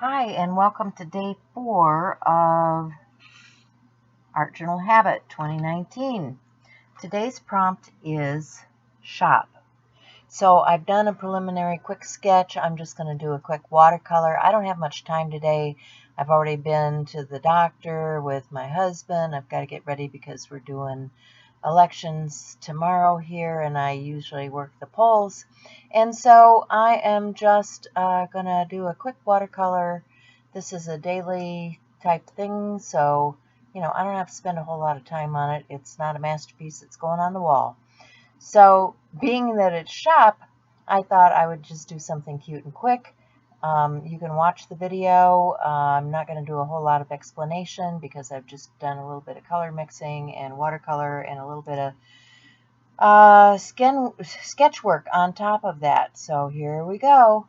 Hi, and welcome to day 4 of Art Journal Habit 2019. Today's prompt is shop. So I've done a preliminary quick sketch. I'm just going to do a quick watercolor. I don't have much time today. I've already been to the doctor with my husband. I've got to get ready because we're doing elections tomorrow here, and I usually work the polls. And so I am just going to do a quick watercolor. This is a daily type thing, so I don't have to spend a whole lot of time on it. It's not a masterpiece. It's going on the wall. So being that it's shop, I thought I would just do something cute and quick. You can watch the video. I'm not going to do a whole lot of explanation because I've just done a little bit of color mixing and watercolor and a little bit of sketch work on top of that. So here we go.